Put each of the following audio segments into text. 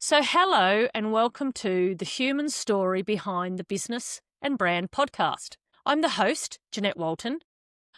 So, hello and welcome to the human story behind the business and brand podcast. I'm the host, Jeanette Walton.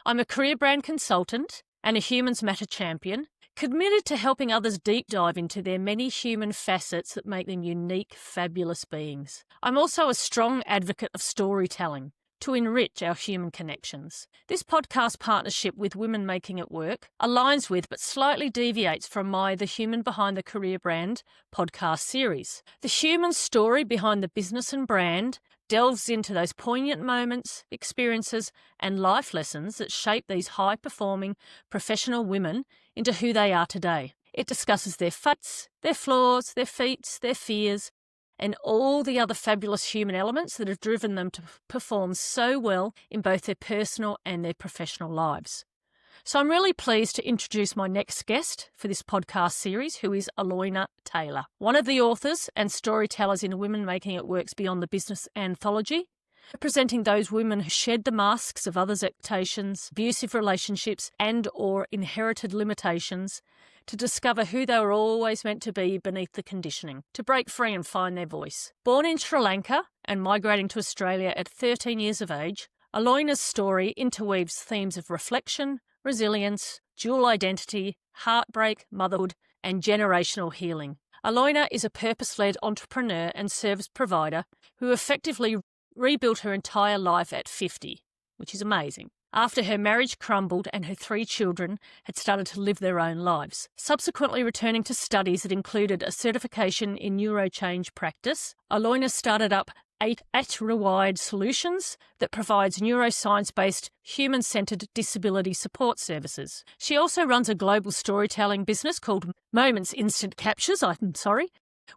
I'm a career brand consultant and a Humans Matter champion, committed to helping others deep dive into their many human facets that make them unique, fabulous beings. I'm also a strong advocate of storytelling to enrich our human connections. This podcast partnership with Women Making It Work aligns with but slightly deviates from my The Human Behind the Career Brand podcast series. The human story behind the business and brand delves into those poignant moments, experiences, and life lessons that shape these high-performing professional women into who they are today. It discusses their faults, their flaws, their feats, their fears, and all the other fabulous human elements that have driven them to perform so well in both their personal and their professional lives. So I'm really pleased to introduce my next guest for this podcast series, who is Aloyna Taylor, one of the authors and storytellers in Women Making It Work's Beyond the Business anthology, representing those women who shed the masks of others' expectations, abusive relationships and or inherited limitations to discover who they were always meant to be beneath the conditioning, to break free and find their voice. Born in Sri Lanka and migrating to Australia at 13 years of age, Aloyna's story interweaves themes of reflection, resilience, dual identity, heartbreak, motherhood, and generational healing. Aloyna is a purpose-led entrepreneur and service provider who effectively rebuilt her entire life at 50, which is amazing, after her marriage crumbled and her 3 children had started to live their own lives. Subsequently returning to studies that included a certification in neurochange practice, Aloyna started up At-Rewired Solutions that provides neuroscience-based, human-centered disability support services. She also runs a global storytelling business called Moments Instant Captures,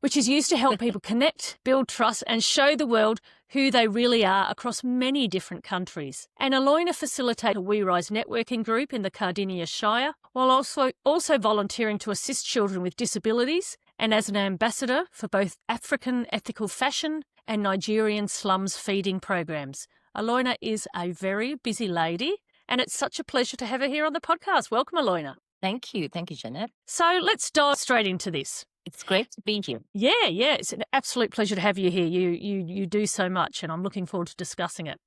which is used to help people connect, build trust, and show the world who they really are across many different countries. And Aloyna facilitates a We Rise networking group in the Cardinia Shire, while also volunteering to assist children with disabilities and as an ambassador for both African ethical fashion and Nigerian slums feeding programs. Aloyna is a very busy lady, and it's such a pleasure to have her here on the podcast. Welcome, Aloyna. Thank you, Jeanette. So let's dive straight into this. It's great to be here. Yeah, it's an absolute pleasure to have you here. You do so much, and I'm looking forward to discussing it.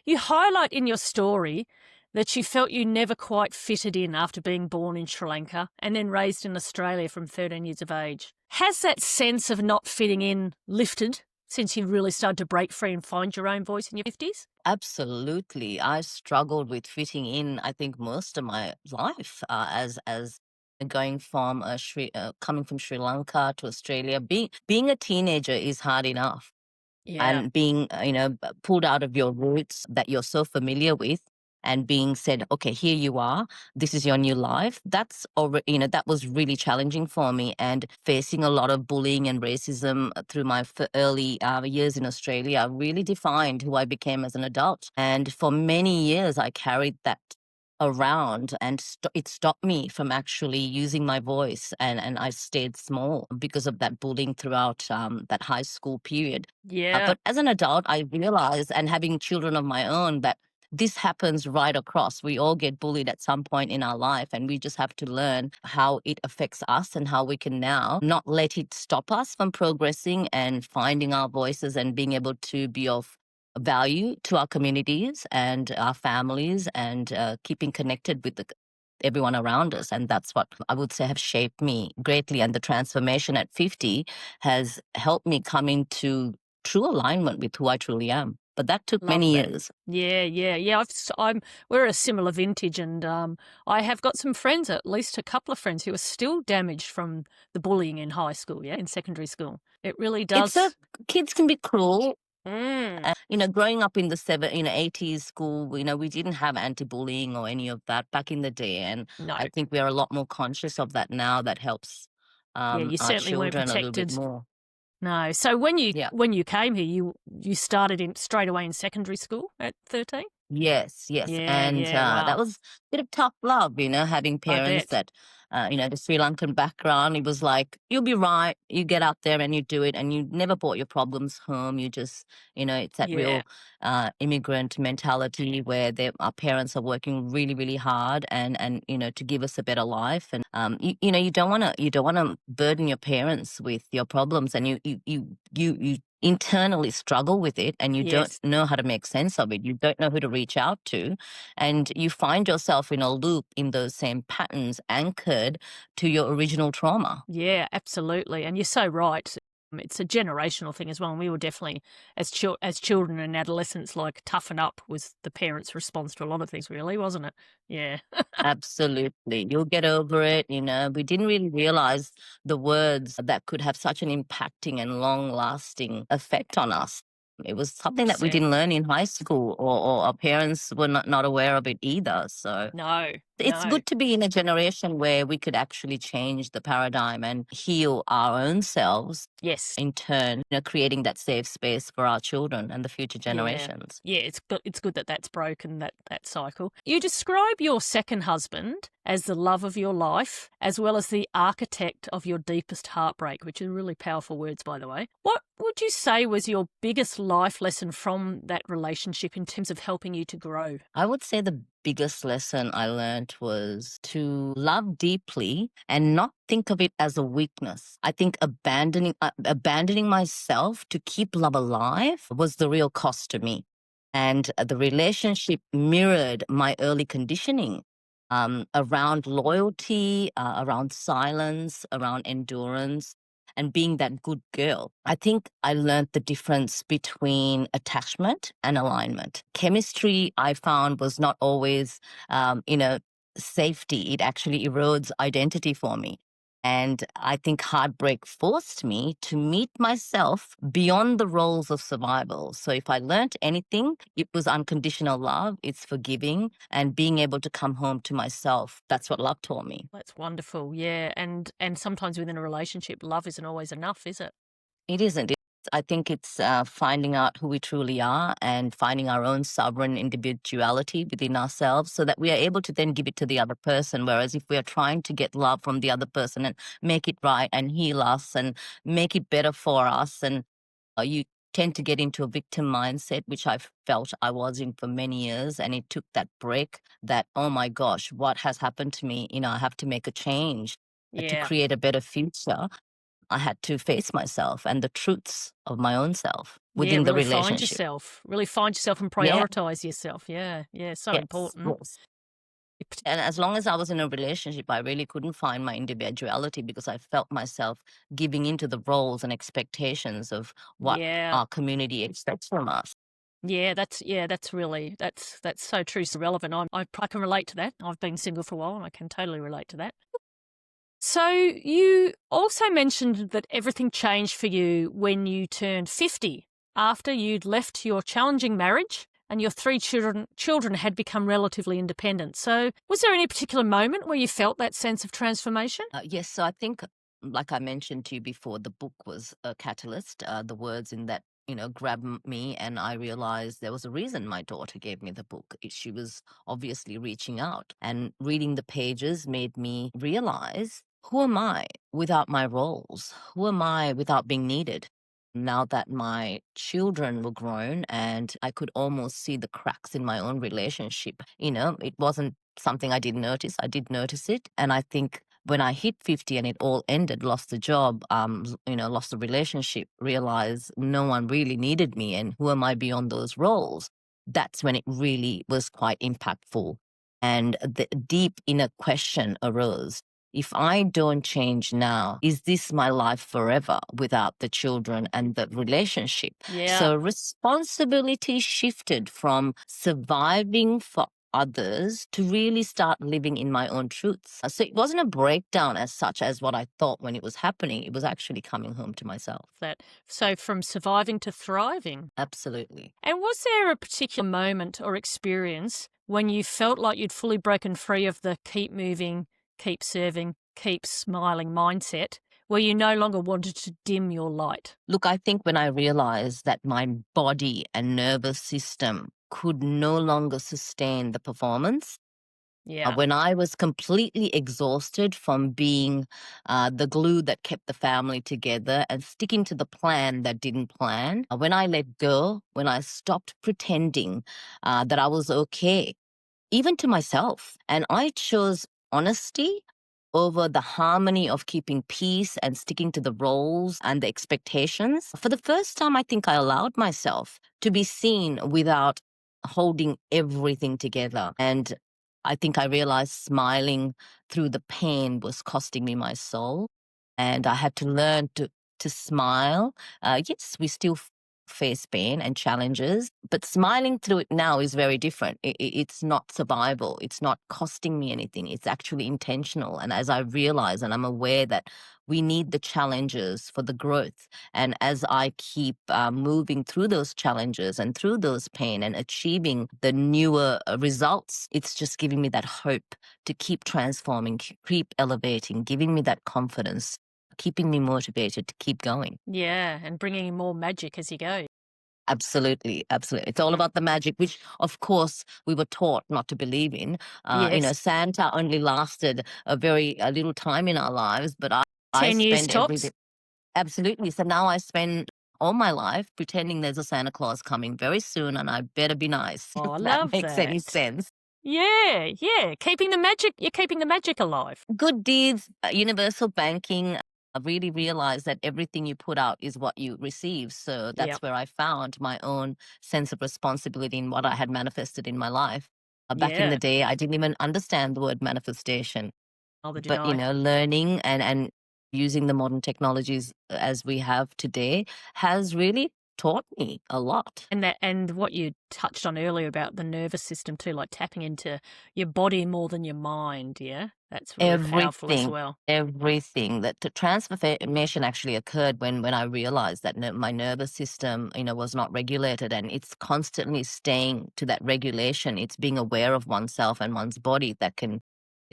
You highlight in your story that you felt you never quite fitted in after being born in Sri Lanka and then raised in Australia from 13 years of age. Has that sense of not fitting in lifted since you really started to break free and find your own voice in your 50s? Absolutely. I struggled with fitting in, I think, most of my life as going from coming from Sri Lanka to Australia. Being a teenager is hard enough. Yeah. And being, pulled out of your roots that you're so familiar with and being said, okay, here you are, this is your new life. That's already, that was really challenging for me, and facing a lot of bullying and racism through my early years in Australia really defined who I became as an adult. And for many years, I carried that around, and it stopped me from actually using my voice, and I stayed small because of that bullying throughout that high school period. Yeah. But as an adult, I realized, and having children of my own, that this happens right across. We all get bullied at some point in our life, and we just have to learn how it affects us and how we can now not let it stop us from progressing and finding our voices and being able to be of value to our communities and our families, and keeping connected with everyone around us. And that's what I would say have shaped me greatly. And the transformation at 50 has helped me come into true alignment with who I truly am. But that took many years. Yeah. We're a similar vintage, and I have got some friends, at least a couple of friends, who are still damaged from the bullying in high school, in secondary school. It really does. Kids can be cruel. Growing up in the 80s school, we didn't have anti-bullying or any of that back in the day. And No. I think we're a lot more conscious of that now. That helps you our certainly weren't children a little bit protected. more. No. So when you came here, you started straight away in secondary school at 13? Yes. Yeah, And wow. that was a bit of tough love, having parents that the Sri Lankan background. It was like, you'll be right. You get out there and you do it, and you never brought your problems home. You just, it's that Yeah. real immigrant mentality where our parents are working really, really hard and to give us a better life. And you don't want to burden your parents with your problems, and you internally struggle with it, and you don't Yes. know how to make sense of it. You don't know who to reach out to, and you find yourself in a loop in those same patterns anchored to your original trauma. Yeah, absolutely. And you're so right. It's a generational thing as well. And we were definitely, as children and adolescents, like toughen up was the parents' response to a lot of things, really, wasn't it? Yeah. Absolutely. You'll get over it. We didn't really realize the words that could have such an impacting and long lasting effect on us. It was something that we 100%. didn't learn in high school, or our parents were not aware of it either. So No, it's no. good to be in a generation where we could actually change the paradigm and heal our own selves, Yes. in turn, creating that safe space for our children and the future Yeah. generations. Yeah, it's good that that's broken, that cycle. You describe your second husband as the love of your life, as well as the architect of your deepest heartbreak, which are really powerful words, by the way. What would you say was your biggest life lesson from that relationship in terms of helping you to grow? I would say the biggest lesson I learned was to love deeply and not think of it as a weakness. I think abandoning myself to keep love alive was the real cost to me. And the relationship mirrored my early conditioning, around loyalty, around silence, around endurance, and being that good girl. I think I learned the difference between attachment and alignment. Chemistry, I found, was not always, safety. It actually erodes identity for me. And I think heartbreak forced me to meet myself beyond the roles of survival. So if I learnt anything, it was unconditional love, it's forgiving, and being able to come home to myself. That's what love taught me. That's wonderful. Yeah, and sometimes within a relationship, love isn't always enough, is it? It isn't. I think it's finding out who we truly are and finding our own sovereign individuality within ourselves so that we are able to then give it to the other person. Whereas if we are trying to get love from the other person and make it right and heal us and make it better for us, and you tend to get into a victim mindset, which I felt I was in for many years. And it took that break that, oh my gosh, what has happened to me? I have to make a change to Yeah. create a better future. I had to face myself and the truths of my own self Yeah, within the really find relationship. yourself. Really find yourself and Yeah, prioritize yourself. Yeah, yeah, so yes, important. yes. And as long as I was in a relationship, I really couldn't find my individuality because I felt myself giving into the roles and expectations of what Yeah. our community expects from us. That's really that's so true, so relevant. I can relate to that. I've been single for a while and I can totally relate to that. So you also mentioned that everything changed for you when you turned 50 after you'd left your challenging marriage and your three children had become relatively independent. So was there any particular moment where you felt that sense of transformation? Yes, so I think, like I mentioned to you before, the book was a catalyst. The words in that, grabbed me, and I realized there was a reason my daughter gave me the book. She was obviously reaching out, and reading the pages made me realize, who am I without my roles? Who am I without being needed? Now that my children were grown and I could almost see the cracks in my own relationship, it wasn't something I didn't notice. I did notice it. And I think when I hit 50 and it all ended, lost the job, lost the relationship, realized no one really needed me, and who am I beyond those roles? That's when it really was quite impactful. And the deep inner question arose. If I don't change now, is this my life forever without the children and the relationship? Yeah. So responsibility shifted from surviving for others to really start living in my own truths. So it wasn't a breakdown as such as what I thought when it was happening. It was actually coming home to myself. That so from surviving to thriving. Absolutely. And was there a particular moment or experience when you felt like you'd fully broken free of the keep moving, keep serving, keep smiling mindset, where you no longer wanted to dim your light? Look, I think when I realized that my body and nervous system could no longer sustain the performance, Yeah. When I was completely exhausted from being the glue that kept the family together and sticking to the plan that didn't plan, when I let go, when I stopped pretending that I was okay, even to myself. And I chose honesty over the harmony of keeping peace and sticking to the roles and the expectations. For the first time, I think I allowed myself to be seen without holding everything together. And I think I realized smiling through the pain was costing me my soul. And I had to learn to smile. Yes, we still face pain and challenges, but smiling through it now is very different. It's not survival. It's not costing me anything. It's actually intentional. And as I realize and I'm aware that we need the challenges for the growth. And as I keep moving through those challenges and through those pain and achieving the newer results, it's just giving me that hope to keep transforming, keep elevating, giving me that confidence, keeping me motivated to keep going. Yeah. And bringing in more magic as you go. Absolutely, absolutely. It's all Mm. about the magic, which, of course, we were taught not to believe in. Yes. Santa only lasted a little time in our lives, but I 10 years spend every tops. day. Absolutely. So now I spend all my life pretending there's a Santa Claus coming very soon, and I better be nice, Oh, if I that love makes any that. sense. Yeah. Yeah. Keeping the magic. You're keeping the magic alive. Good deeds, universal banking. I really realized that everything you put out is what you receive. So that's Yeah. where I found my own sense of responsibility in what I had manifested in my life. Back in the Yeah. day, I didn't even understand the word manifestation, Neither did but I. learning and using the modern technologies as we have today has really taught me a lot. And what you touched on earlier about the nervous system too, like tapping into your body more than your mind, yeah? That's really powerful as Everything, well. everything. That the transformation actually occurred when I realized that my nervous system, was not regulated, and it's constantly staying to that regulation. It's being aware of oneself and one's body that can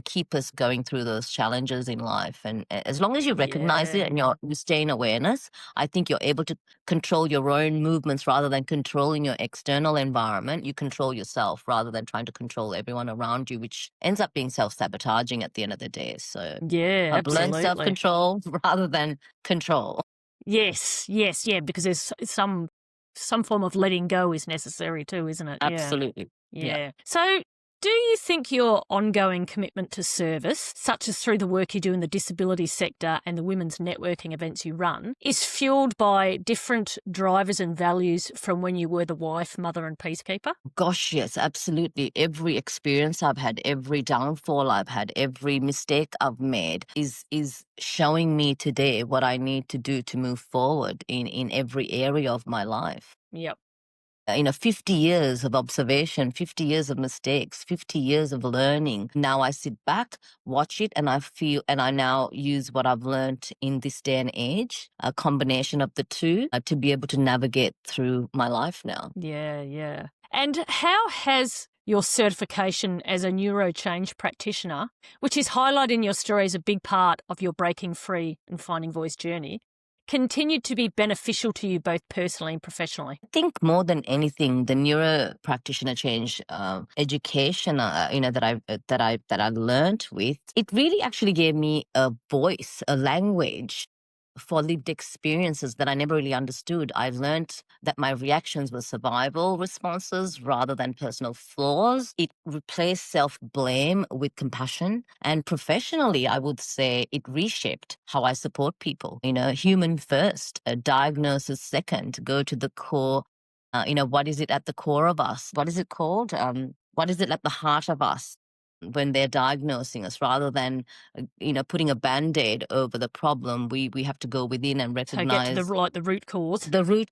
keep us going through those challenges in life. And as long as you recognize it Yeah. and you stay in awareness, I think you're able to control your own movements rather than controlling your external environment. You control yourself rather than trying to control everyone around you, which ends up being self-sabotaging at the end of the day. So Yeah, I've learned absolutely. self-control rather than control. Yes, yes, yeah, because there's some form of letting go is necessary too, isn't it? Yeah. Absolutely. Yeah. Yeah. So, do you think your ongoing commitment to service, such as through the work you do in the disability sector and the women's networking events you run, is fueled by different drivers and values from when you were the wife, mother, and peacekeeper? Gosh, yes, absolutely. Every experience I've had, every downfall I've had, every mistake I've made is showing me today what I need to do to move forward in every area of my life. Yep. 50 years of observation, 50 years of mistakes, 50 years of learning. Now I sit back, watch it, and I feel, and I now use what I've learned in this day and age, a combination of the two, to be able to navigate through my life now. Yeah, yeah. And how has your certification as a neuro change practitioner, which is highlighted in your story as a big part of your breaking free and finding voice journey, continued to be beneficial to you both personally and professionally? I think more than anything, the neuro practitioner change education, that I learned with, it really actually gave me a voice, a language for lived experiences that I never really understood. I learned that my reactions were survival responses rather than personal flaws. It replaced self blame with compassion. And professionally, I would say it reshaped how I support people. Human first, a diagnosis second, go to the core. What is it at the core of us? What is it called? What is it at the heart of us? When they're diagnosing us, rather than putting a band-aid over the problem, we have to go within and So get to the recognize like the root cause. the root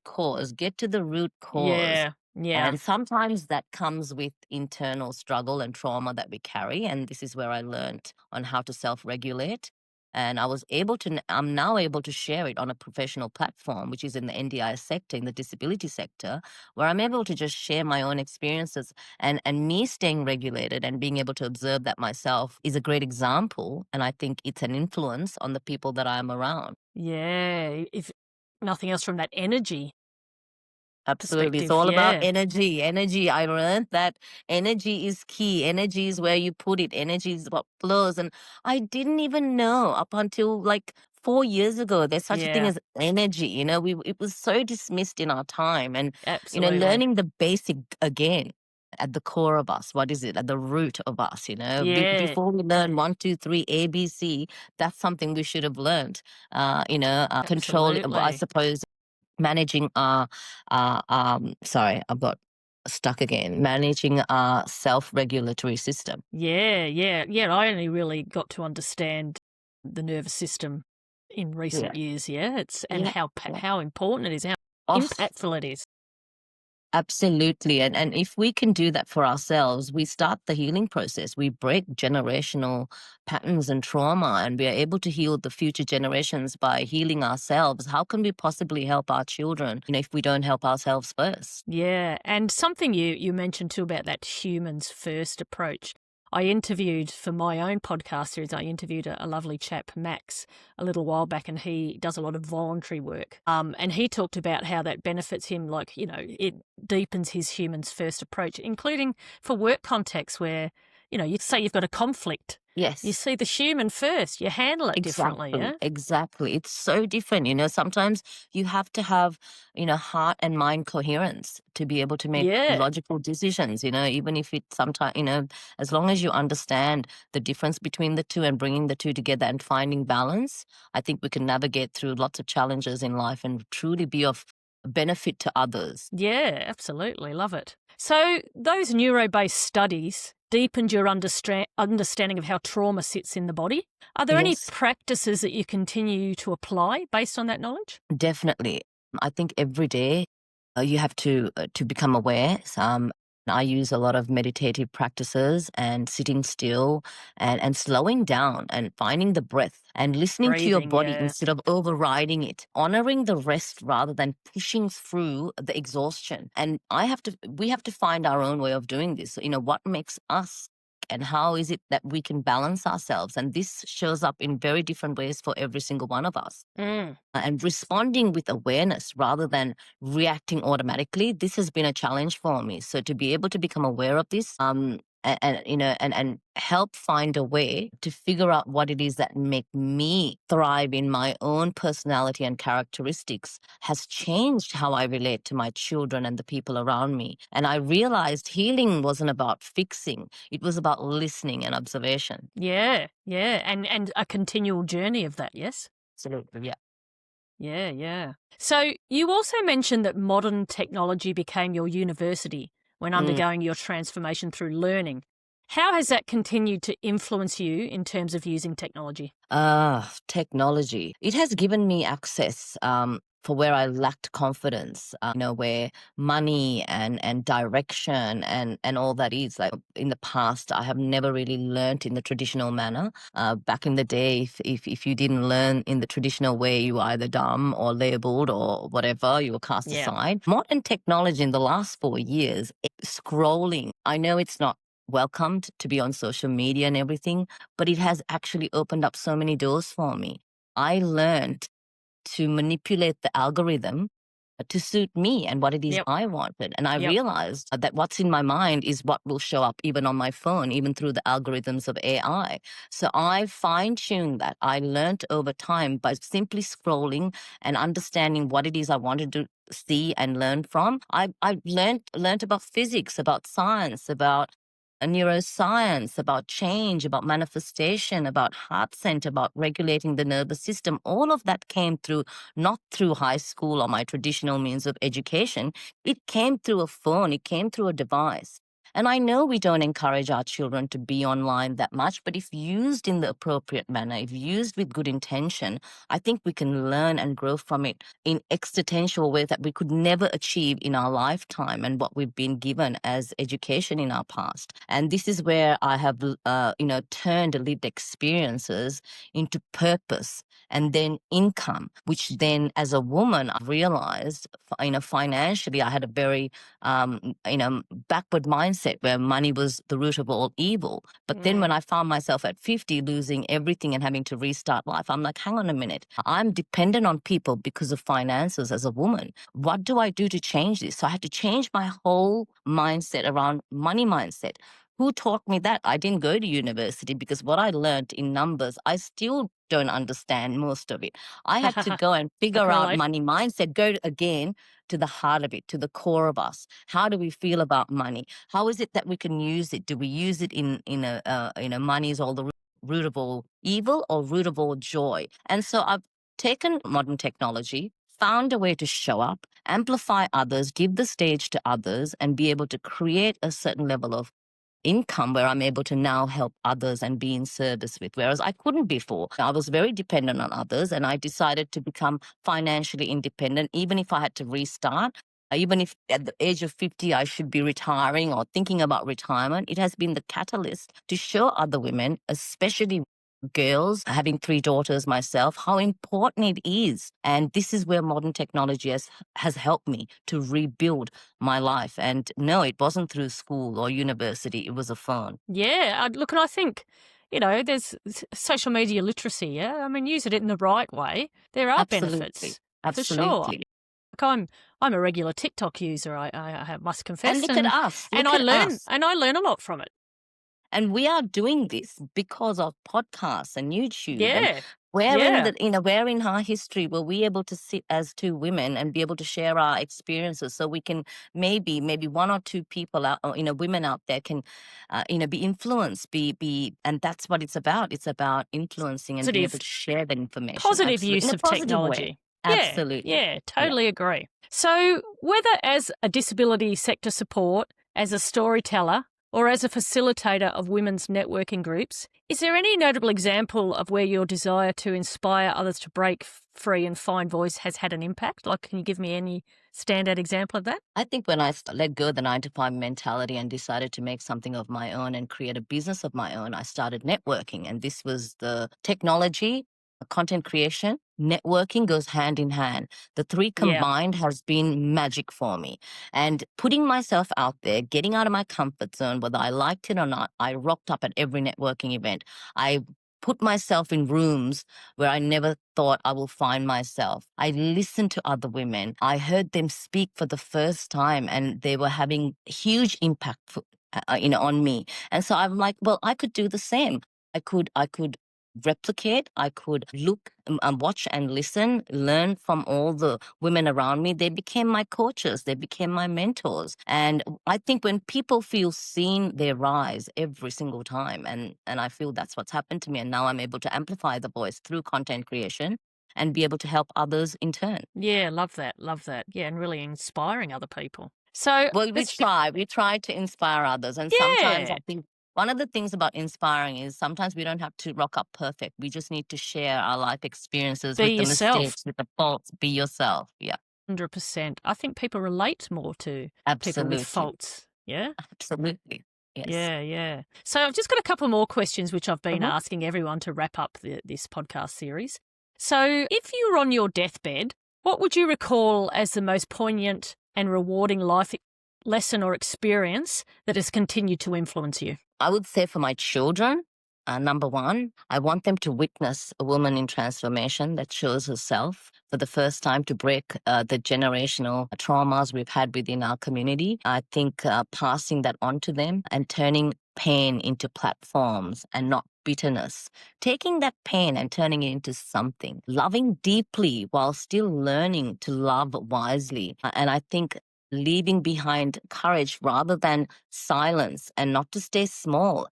cause, get to the root cause. Yeah, yeah, And sometimes that comes with internal struggle and trauma that we carry. And this is where I learned on how to self-regulate. And I'm now able to share it on a professional platform, which is in the NDI sector, in the disability sector, where I'm able to just share my own experiences, and me staying regulated and being able to observe that myself is a great example. And I think it's an influence on the people that I'm around. yeah. If nothing else from that energy. Absolutely. It's perspective. all about Yeah, energy. Energy. I learned that energy is key. Energy is where you put it. Energy is what flows. And I didn't even know up until like 4 years ago, there's such a thing yeah, as energy. It was so dismissed in our time. And, absolutely. learning the basic again at the core of us. What is it? At the root of us, Yeah, before we learn one, two, three, ABC, that's something we should have learned. Control, I absolutely. suppose, managing sorry, I've got stuck again. Managing our self-regulatory system. Yeah, yeah, yeah. I only really got to understand the nervous system in Yeah. recent years. Yeah, it's and Yeah. Yeah. how important it is, how Oh, impactful it is. absolutely. And if we can do that for ourselves, we start the healing process. We break generational patterns and trauma, and we are able to heal the future generations by healing ourselves. How can we possibly help our children, if we don't help ourselves first? Yeah, and something you mentioned too about that humans first approach. I interviewed for my own podcast series. I interviewed a lovely chap, Max, a little while back, and he does a lot of voluntary work. And he talked about how that benefits him, like it deepens his humans first approach, including for work contexts where you say you've got a conflict, you Yes. see the human first, you handle it differently. Exactly, Yeah, exactly. It's so different. Sometimes you have to have, heart and mind coherence to be able to make yeah, logical decisions, even if it sometimes, as long as you understand the difference between the two and bringing the two together and finding balance, I think we can navigate through lots of challenges in life and truly be of benefit to others. yeah, absolutely. Love it. So, those neuro based studies deepened your understanding of how trauma sits in the body. Are there any Yes. practices that you continue to apply based on that knowledge? Definitely. I think every day you have to become aware. I use a lot of meditative practices and sitting still and slowing down and finding the breath and listening to your Breathing, body yeah. instead of overriding it, honoring the rest rather than pushing through the exhaustion. And we have to find our own way of doing this. What makes us and how is it that we can balance ourselves? And this shows up in very different ways for every single one of us Mm. and responding with awareness rather than reacting automatically. This has been a challenge for me. So to be able to become aware of this, and help find a way to figure out what it is that make me thrive in my own personality and characteristics has changed how I relate to my children and the people around me. And I realized healing wasn't about fixing; it was about listening and observation. Yeah, yeah. And a continual journey of that, yes? Absolutely, yeah. Yeah, yeah. So, you also mentioned that modern technology became your university when Mm. undergoing your transformation through learning. How has that continued to influence you in terms of using technology? Technology. It has given me access for where I lacked confidence, where money and direction and all that is. Like in the past, I have never really learnt in the traditional manner. Back in the day, if you didn't learn in the traditional way, you were either dumb or labeled or whatever, you were cast Yeah. aside. Modern technology in the last 4 years, scrolling, I know it's not welcomed to be on social media and everything, but it has actually opened up so many doors for me. I learned to manipulate the algorithm to suit me and what it is Yep. I wanted. And I Yep. realized that what's in my mind is what will show up even on my phone, even through the algorithms of AI. So I fine tuned that. I learned over time by simply scrolling and understanding what it is I wanted to see and learn from. I learned about physics, about science, about neuroscience, about change, about manifestation, about heart center, about regulating the nervous system. All of that came through not through high school or my traditional means of education. It came through a phone, it came through a device. And I know we don't encourage our children to be online that much, but if used in the appropriate manner, if used with good intention, I think we can learn and grow from it in existential ways that we could never achieve in our lifetime and what we've been given as education in our past. And this is where I have, turned lived experiences into purpose and then income, which then as a woman, I realized, financially, I had a very, backward mindset mindset where money was the root of all evil. But then when I found myself at 50 losing everything and having to restart life, I'm like, hang on a minute. I'm dependent on people because of finances as a woman. What do I do to change this? So I had to change my whole mindset around money mindset. Who taught me that? I didn't go to university because what I learned in numbers, I still don't understand most of it. I had to go and I figure can out relate. money mindset, again to the heart of it, to the core of us. How do we feel about money? How is it that we can use it? Do we use it in a money is all the root of all evil or root of all joy? And so I've taken modern technology, found a way to show up, amplify others, give the stage to others, and be able to create a certain level of income where I'm able to now help others and be in service with, whereas I couldn't before. I was very dependent on others, and I decided to become financially independent, even if I had to restart. Even if at the age of 50 I should be retiring or thinking about retirement, it has been the catalyst to show other women, especially girls, having 3 daughters myself, how important it is. And this is where modern technology has helped me to rebuild my life. And no, it wasn't through school or university, it was a phone. Yeah, look, and I think, there's social media literacy, yeah? I mean, use it in the right way. There are Absolutely. benefits, for sure. Absolutely. Like I'm a regular TikTok user, I must And confess, look at and us. and Look I at learn us. and I learn a lot from it. And we are doing this because of podcasts and YouTube. And Yeah, where in yeah. the, where in our history were we able to sit as 2 women and be able to share our experiences so we can maybe one or two people out, or, women out there can, be influenced, and that's what it's about. It's about influencing and being able Positive to share that information. positive Absolutely. In use a of positive way. technology. Yeah, Absolutely. yeah, Yeah. totally agree. So, whether as a disability sector support, as a storyteller, or as a facilitator of women's networking groups, is there any notable example of where your desire to inspire others to break free and find voice has had an impact? Like, can you give me any standout example of that? I think when I let go of the 9 to 5 mentality and decided to make something of my own and create a business of my own, I started networking. And this was the technology, content creation, networking goes hand in hand. The three Yeah, combined has been magic for me. And putting myself out there, getting out of my comfort zone, whether I liked it or not, I rocked up at every networking event. I put myself in rooms where I never thought I will find myself. I listened to other women. I heard them speak for the first time, and they were having huge impact on me. And so I'm like, well, I could do the same. I could replicate. I could look, watch and listen, learn from all the women around me. They became my coaches. They became my mentors. And I think when people feel seen, they rise every single time. And I feel that's what's happened to me. And now I'm able to amplify the voice through content creation and be able to help others in turn. yeah, love that, love that. Yeah, and really inspiring other people. So, Well, we it's try. We try to inspire others. And sometimes I yeah, think one of the things about inspiring is sometimes we don't have to rock up perfect. We just need to share our life experiences be with the yourself. mistakes, with the faults. Be yourself. Yeah, 100%. I think people relate more to people with absolutely. faults. Yeah? Absolutely. Yes. Yeah, yeah. So I've just got a couple more questions which I've been Mhm. asking everyone to wrap up this podcast series. So, if you were on your deathbed, what would you recall as the most poignant and rewarding life lesson or experience that has continued to influence you? I would say for my children, number one, I want them to witness a woman in transformation that shows herself for the first time to break the generational traumas we've had within our community. I think passing that on to them and turning pain into platforms and not bitterness, taking that pain and turning it into something, loving deeply while still learning to love wisely. And I think leaving behind courage rather than silence and not to stay small,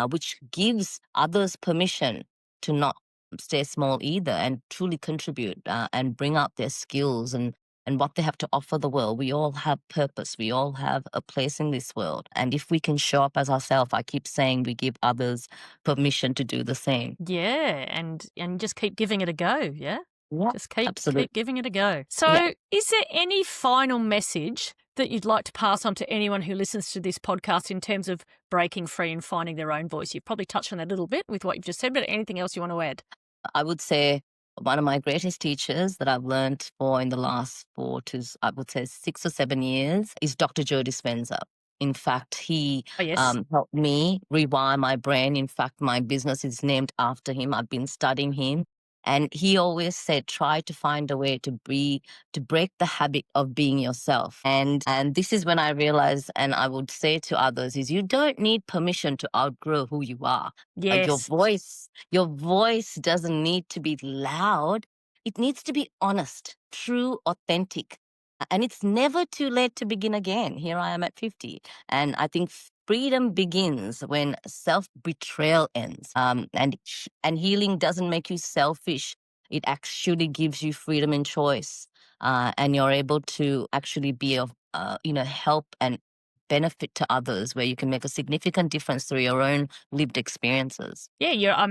which gives others permission to not stay small either and truly contribute and bring out their skills and what they have to offer the world. We all have purpose. We all have a place in this world. And if we can show up as ourselves, I keep saying we give others permission to do the same. Yeah, and just keep giving it a go, yeah? Yeah, Just keep absolutely. giving it a go. Yeah. So, is there any final message that you'd like to pass on to anyone who listens to this podcast in terms of breaking free and finding their own voice? You've probably touched on that a little bit with what you've just said, but anything else you want to add? I would say one of my greatest teachers that I've learned for in the last I would say 6 or 7 years is Dr. Joe Dispenza. In fact, he Oh, yes. helped me rewire my brain. In fact, my business is named after him. I've been studying him. And he always said, try to find a way to break the habit of being yourself. And this is when I realized, and I would say to others, is you don't need permission to outgrow who you are. Yes. Your voice doesn't need to be loud. It needs to be honest, true, authentic. And it's never too late to begin again. Here I am at 50. And I think freedom begins when self betrayal ends. And healing doesn't make you selfish, it actually gives you freedom and choice. And you're able to actually be of, help and benefit to others where you can make a significant difference through your own lived experiences. Yeah,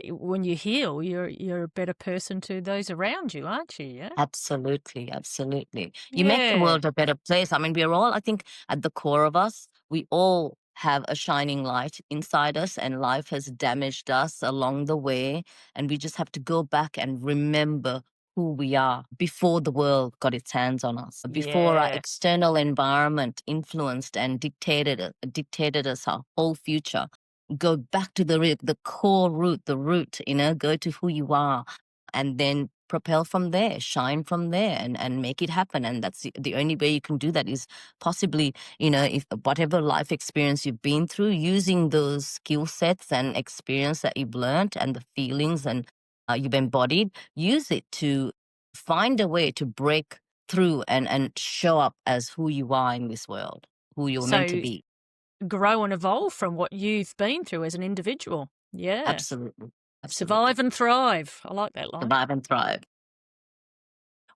when you heal, you're a better person to those around you, aren't you? Yeah. Absolutely, absolutely. You make the Yeah. world a better place. I mean, we're all, I think, at the core of us, we all have a shining light inside us, and life has damaged us along the way. And we just have to go back and remember who we are before the world got its hands on us, before our Yeah. external environment influenced and dictated us our whole future. Go back to the core root, go to who you are, and then propel from there, shine from there, and make it happen. And that's the only way you can do that is possibly, if whatever life experience you've been through, using those skill sets and experience that you've learned and the feelings and you've embodied, use it to find a way to break through and show up as who you are in this world, who you're meant to So be. grow and evolve from what you've been through as an individual. Yeah. Absolutely. Absolutely. Survive and thrive. I like that line. Survive and thrive.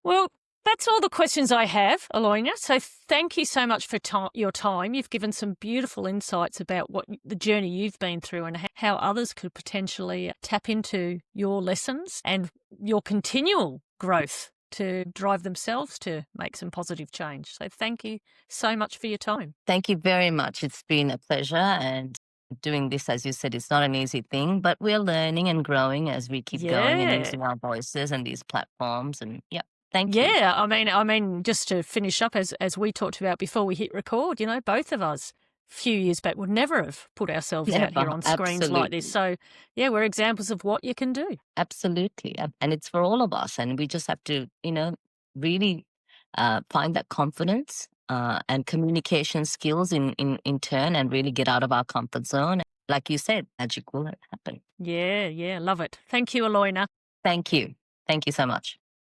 Well, that's all the questions I have, Aloyna. So thank you so much for your time. You've given some beautiful insights about the journey you've been through and how others could potentially tap into your lessons and your continual growth to drive themselves to make some positive change. So thank you so much for your time. Thank you very much. It's been a pleasure. And doing this, as you said, it's not an easy thing, but we're learning and growing as we keep going and Yeah. using our voices and these platforms. And yeah, thank you. Yeah, I mean, just to finish up, as we talked about before we hit record, both of us a few years back would never have put ourselves out here Never. on screens like this. Absolutely. So, yeah, we're examples of what you can do. Absolutely. And it's for all of us. And we just have to, really find that confidence and communication skills in turn and really get out of our comfort zone. Like you said, magic will happen. Yeah, love it. Thank you, Aloyna. Thank you. Thank you so much.